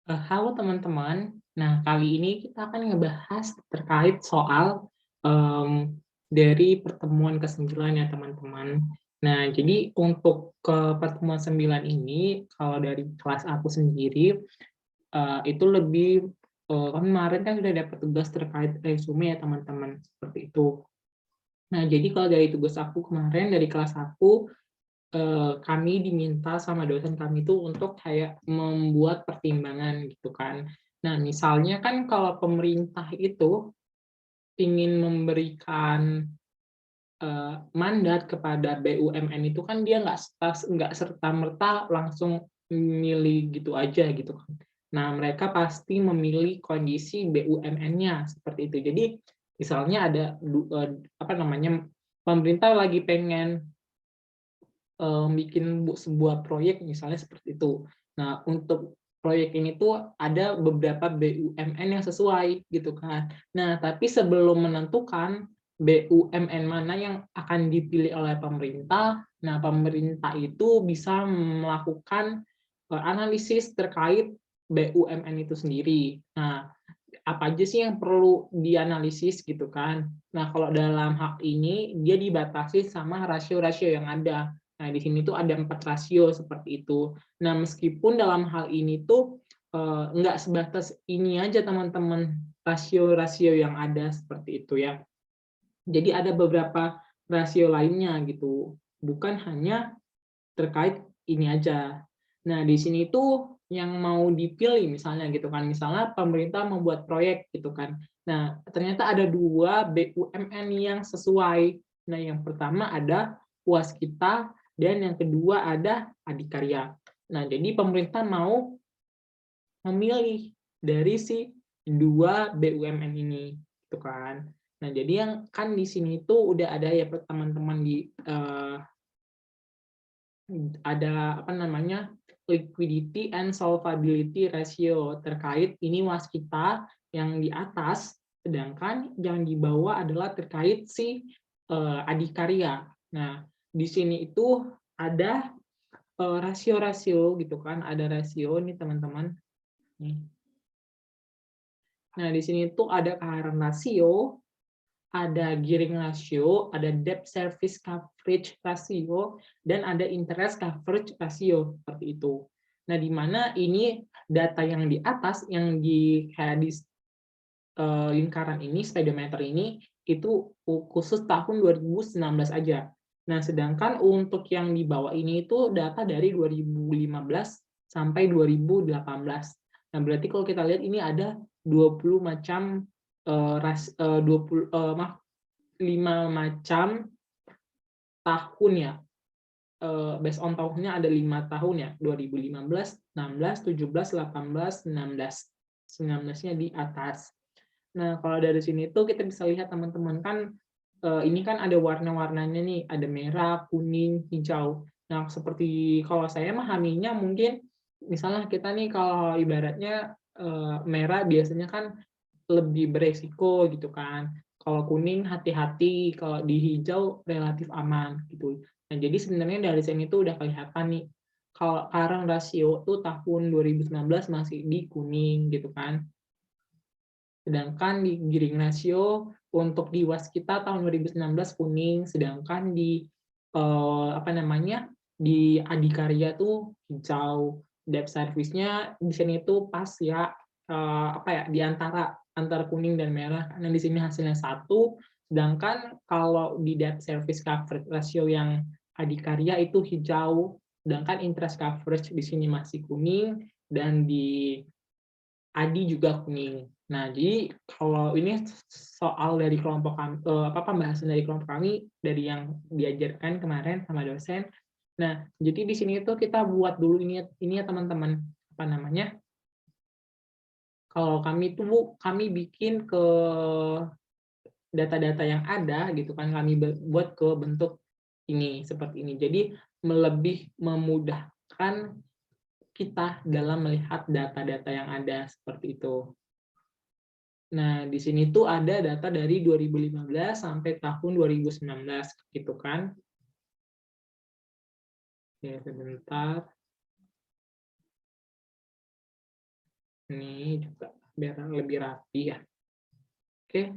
Halo teman-teman. Nah, kali ini kita akan ngebahas terkait soal dari pertemuan ke-9 ya teman-teman. Nah, jadi untuk ke pertemuan 9 ini, kalau dari kelas aku sendiri, itu lebih kan kemarin kan sudah dapat tugas terkait resume ya teman-teman, seperti itu. Nah, jadi kalau dari tugas aku kemarin dari kelas aku, kami diminta sama dosen kami itu untuk kayak membuat pertimbangan gitu kan. Nah, misalnya kan kalau pemerintah itu ingin memberikan, mandat kepada BUMN itu kan dia nggak serta-merta langsung milih gitu aja gitu kan. Nah, mereka pasti memilih kondisi BUMN-nya seperti itu. Jadi misalnya ada apa namanya, pemerintah lagi pengen bikin sebuah proyek misalnya seperti itu. Nah, untuk proyek ini tuh ada beberapa BUMN yang sesuai gitu kan. Nah, tapi sebelum menentukan BUMN mana yang akan dipilih oleh pemerintah, nah pemerintah itu bisa melakukan analisis terkait BUMN itu sendiri. Nah, apa aja sih yang perlu dianalisis gitu kan. Nah, kalau dalam hal ini dia dibatasi sama rasio-rasio yang ada. Nah, di sini tuh ada 4 rasio seperti itu. Nah, meskipun dalam hal ini tuh nggak sebatas ini aja teman-teman, rasio-rasio yang ada seperti itu ya. Jadi ada beberapa rasio lainnya gitu, bukan hanya terkait ini aja. Nah, di sini tuh yang mau dipilih misalnya gitu kan, misalnya pemerintah membuat proyek gitu kan. Nah, ternyata ada 2 BUMN yang sesuai. Nah, yang pertama ada Waskita dan yang kedua ada Adikarya. Nah, jadi pemerintah mau memilih dari si 2 BUMN ini, gitu kan. Nah, jadi yang kan di sini tuh udah ada ya teman-teman di ada apa namanya, liquidity and solvability ratio terkait ini waskita yang di atas, sedangkan yang di bawah adalah terkait si adikarya. Nah, di sini itu ada rasio-rasio gitu kan, ada rasio nih teman-teman. Nih. Nah, di sini tuh ada current rasio, ada gearing ratio, ada debt service coverage ratio, dan ada interest coverage ratio, seperti itu. Nah, di mana ini data yang di atas, yang di kayak di lingkaran ini, speedometer ini, itu khusus tahun 2019 aja. Nah, sedangkan untuk yang di bawah ini itu data dari 2015 sampai 2018. Nah, berarti kalau kita lihat ini ada 20 macam 20 maaf 5 macam tahun ya, based on tahunnya ada 5 tahun ya, 2015, 16, 17, 18, 19. 19-nya di atas. Nah, kalau dari sini tuh kita bisa lihat teman-teman kan, ini kan ada warna-warnanya nih, ada merah, kuning, hijau. Nah, seperti kalau saya memahaminya mungkin misalnya kita nih kalau ibaratnya, merah biasanya kan lebih beresiko gitu kan. Kalau kuning hati-hati, kalau di hijau relatif aman gitu. Nah, jadi sebenarnya dari sini tuh udah kelihatan nih, kalau current rasio tuh tahun 2019 masih di kuning gitu kan. Sedangkan di gearing ratio untuk di waskita tahun 2019 kuning, sedangkan di apa namanya, di adikarya tuh hijau. Debt service-nya di sini tuh pas ya, apa ya, di antara kuning dan merah, karena di sini hasilnya satu, sedangkan kalau di debt service coverage ratio yang adikarya itu hijau, sedangkan interest coverage di sini masih kuning, dan di Adi juga kuning. Nah, jadi kalau ini soal dari kelompok kami, apa, pembahasan dari kelompok kami, dari yang diajarkan kemarin sama dosen. Nah, jadi di sini itu kita buat dulu ini ya teman-teman, apa namanya, kalau kami tuh kami bikin ke data-data yang ada gitu kan, kami buat ke bentuk ini, seperti ini. Jadi lebih memudahkan kita dalam melihat data-data yang ada, seperti itu. Nah, di sini tuh ada data dari 2015 sampai tahun 2019, gitu kan. Oke, sebentar. ini juga biar lebih rapi ya. Oke.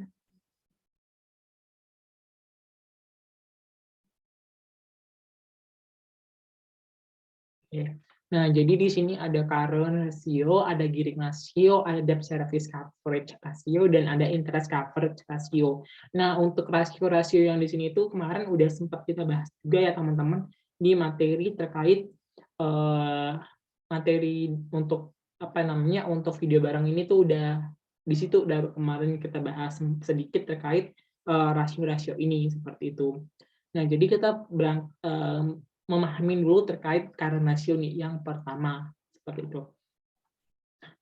Ya. Nah, jadi di sini ada current ratio, ada gearing ratio, ada debt service coverage ratio, dan ada interest coverage ratio. Nah, untuk rasio-rasio yang di sini itu kemarin udah sempat kita bahas juga ya teman-teman di materi terkait materi untuk apa namanya untuk video bareng ini tuh udah di situ udah kemarin kita bahas sedikit terkait rasio-rasio ini seperti itu. Nah, jadi kita memahami dulu terkait current ratio nih yang pertama seperti itu.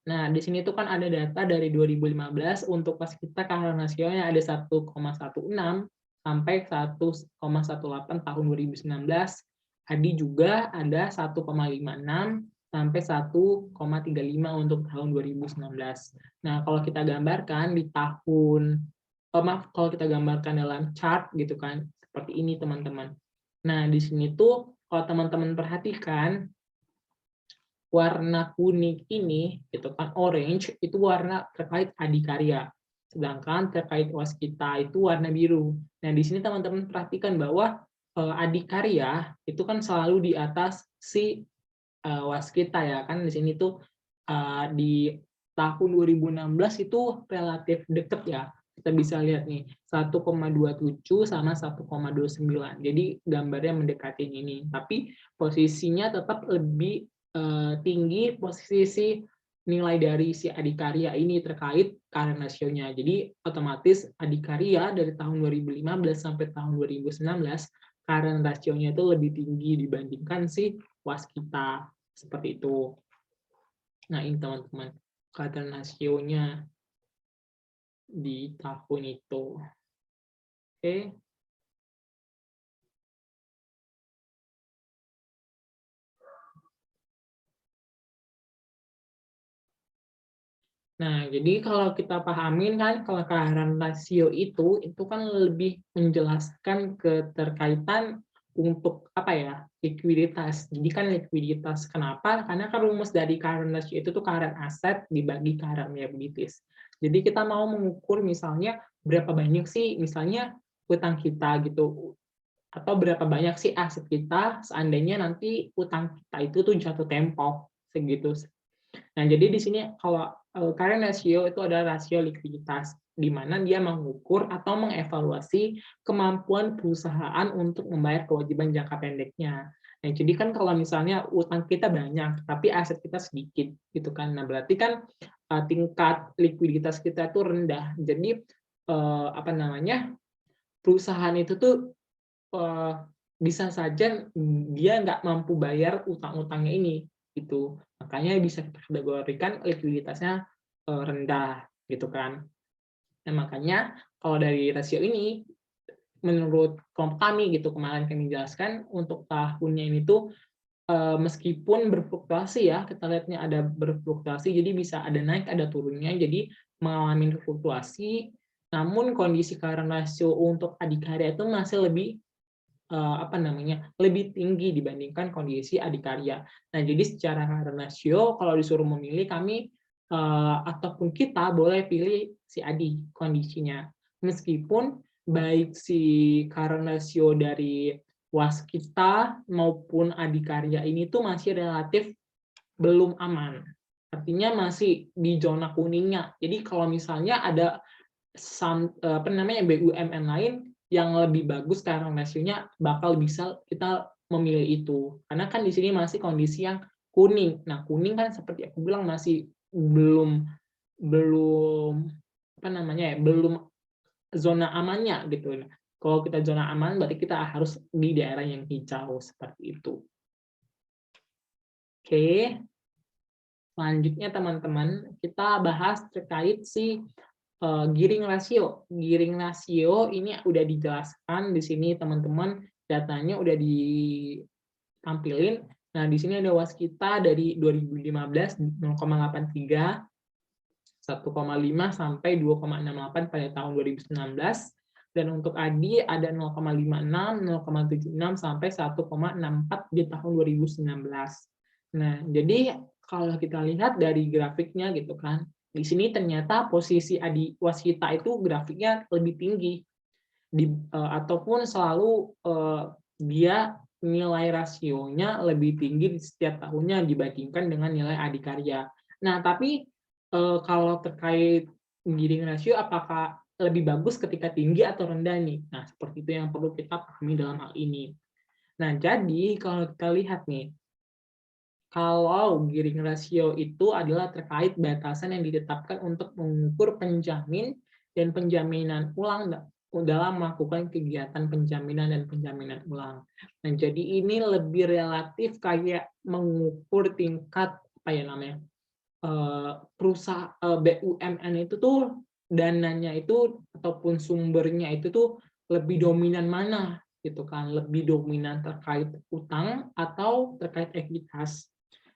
Nah, di sini tuh kan ada data dari 2015 untuk waskita current ratio-nya ada 1,16 sampai 1,18 tahun 2019. Adi juga ada 1,56 sampai 1,35 untuk tahun 2019. Nah, kalau kita gambarkan di tahun kalau kita gambarkan dalam chart gitu kan, seperti ini teman-teman. Nah, di sini tuh kalau teman-teman perhatikan warna kuning ini gitu kan, orange itu warna terkait adikarya. Sedangkan terkait waskita itu warna biru. Nah, di sini teman-teman perhatikan bahwa adikarya itu kan selalu di atas si waskita ya kan. Di sini tuh di tahun 2016 itu relatif deket ya. Kita bisa lihat nih 1,27 sama 1,29. Jadi gambarnya mendekati ini. Tapi posisinya tetap lebih tinggi posisi nilai dari si adikarya ini terkait current ratio-nya. Jadi otomatis adikarya dari tahun 2015 sampai tahun 2019 current ratio-nya itu lebih tinggi dibandingkan si waskita seperti itu. Nah, ini teman-teman current ratio-nya di tahun itu. Oke. Nah, jadi kalau kita pahamin kan kalau current ratio itu kan lebih menjelaskan keterkaitan untuk apa ya, likuiditas. Jadi kan likuiditas kenapa? Karena kan rumus dari current ratio itu tuh current asset dibagi current liabilities. Jadi kita mau mengukur misalnya berapa banyak sih misalnya utang kita gitu, atau berapa banyak sih aset kita seandainya nanti utang kita itu tuh jatuh tempo segitu. Nah, jadi di sini kalau current ratio itu adalah rasio likuiditas, di mana dia mengukur atau mengevaluasi kemampuan perusahaan untuk membayar kewajiban jangka pendeknya. Nah, jadi kan kalau misalnya utang kita banyak, tapi aset kita sedikit, gitu kan. Nah, berarti kan tingkat likuiditas kita itu rendah. Jadi apa namanya perusahaan itu tuh bisa saja dia nggak mampu bayar utang-utangnya ini, gitu. Makanya bisa kita kategorikan likuiditasnya rendah, gitu kan. Nah, makanya kalau dari rasio ini, menurut kelompok kami gitu kemarin kami jelaskan untuk tahunnya ini tuh meskipun berfluktuasi ya, kita lihatnya ada berfluktuasi, jadi bisa ada naik ada turunnya, jadi mengalami fluktuasi, namun kondisi current ratio untuk adikarya itu masih lebih apa namanya lebih tinggi dibandingkan kondisi adikarya. Nah, jadi secara current ratio kalau disuruh memilih kami ataupun kita boleh pilih si adi kondisinya. Meskipun baik si current ratio dari waskita maupun adikarya ini tuh masih relatif belum aman. Artinya masih di zona kuningnya. Jadi kalau misalnya ada apa namanya BUMN lain yang lebih bagus current ratio-nya bakal bisa kita memilih itu. Karena kan di sini masih kondisi yang kuning. Nah, kuning kan seperti aku bilang masih belum belum apa namanya ya, belum zona amannya gitu. Nah, kalau kita zona aman berarti kita harus di daerah yang hijau seperti itu. Oke. Selanjutnya teman-teman, kita bahas terkait si gearing ratio. Gearing ratio ini udah dijelaskan di sini teman-teman, datanya udah ditampilin. Nah, di sini ada waskita dari 2015 0,83, 1,5 sampai 2,68 pada tahun 2019. Dan untuk ADI ada 0,56, 0,76 sampai 1,64 di tahun 2019. Nah, jadi kalau kita lihat dari grafiknya gitu kan, Di sini ternyata posisi Adi Waskita itu grafiknya lebih tinggi, ataupun selalu dia nilai rasionya lebih tinggi di setiap tahunnya dibandingkan dengan nilai adikarya. Nah, tapi kalau terkait giring rasio, apakah lebih bagus ketika tinggi atau rendah nih? Nah, seperti itu yang perlu kita pahami dalam hal ini. Nah, jadi kalau kita lihat nih, kalau giring rasio itu adalah terkait batasan yang ditetapkan untuk mengukur penjamin dan penjaminan ulang dalam melakukan kegiatan penjaminan dan penjaminan ulang. Nah, jadi ini lebih relatif kayak mengukur tingkat apa ya namanya perusahaan BUMN itu tuh dananya itu ataupun sumbernya itu tuh lebih dominan mana gitu kan, lebih dominan terkait utang atau terkait ekuitas.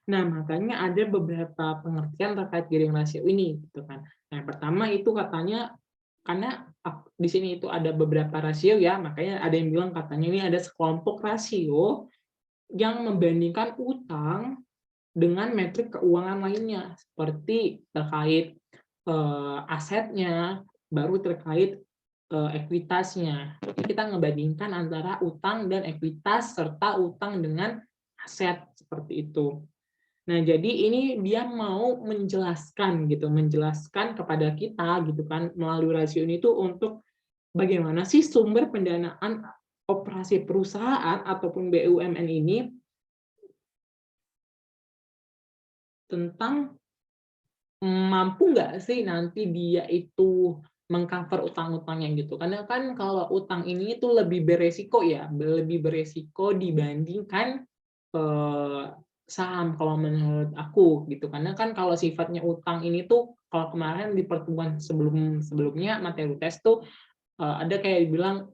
Nah, makanya ada beberapa pengertian terkait giring rasio ini, gitu kan. Nah, yang pertama itu katanya, karena di sini itu ada beberapa rasio ya, makanya ada yang bilang katanya ini ada sekelompok rasio yang membandingkan utang dengan metrik keuangan lainnya, seperti terkait asetnya, baru terkait ekuitasnya. Jadi kita ngebandingkan antara utang dan ekuitas serta utang dengan aset seperti itu. Nah, jadi ini dia mau menjelaskan gitu, menjelaskan kepada kita gitu kan melalui rasio ini tuh untuk bagaimana sih sumber pendanaan operasi perusahaan ataupun BUMN ini tentang mampu nggak sih nanti dia itu mengcover utang-utangnya gitu. Karena kan kalau utang ini itu lebih beresiko ya, lebih beresiko dibandingkan saham kalau menurut aku gitu. Karena kan kalau sifatnya utang ini tuh kalau kemarin di pertemuan sebelumnya materi tes tuh ada kayak bilang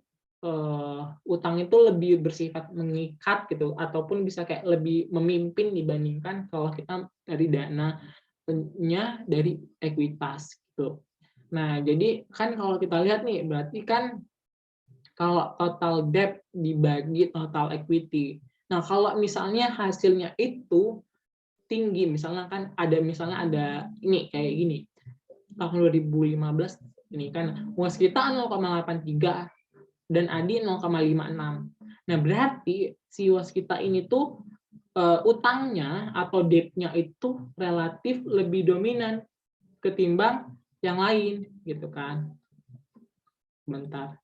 utang itu lebih bersifat mengikat gitu ataupun bisa kayak lebih memimpin dibandingkan kalau kita dari dananya dari ekuitas gitu. Nah, jadi kan kalau kita lihat nih berarti kan kalau total debt dibagi total equity. Nah, kalau misalnya hasilnya itu tinggi, misalnya kan misalnya ada ini kayak gini. Tahun 2015 ini kan waskita 0,83 dan Adi 0,56. Nah, berarti si waskita ini tuh utangnya atau debt-nya itu relatif lebih dominan ketimbang yang lain gitu kan. Bentar.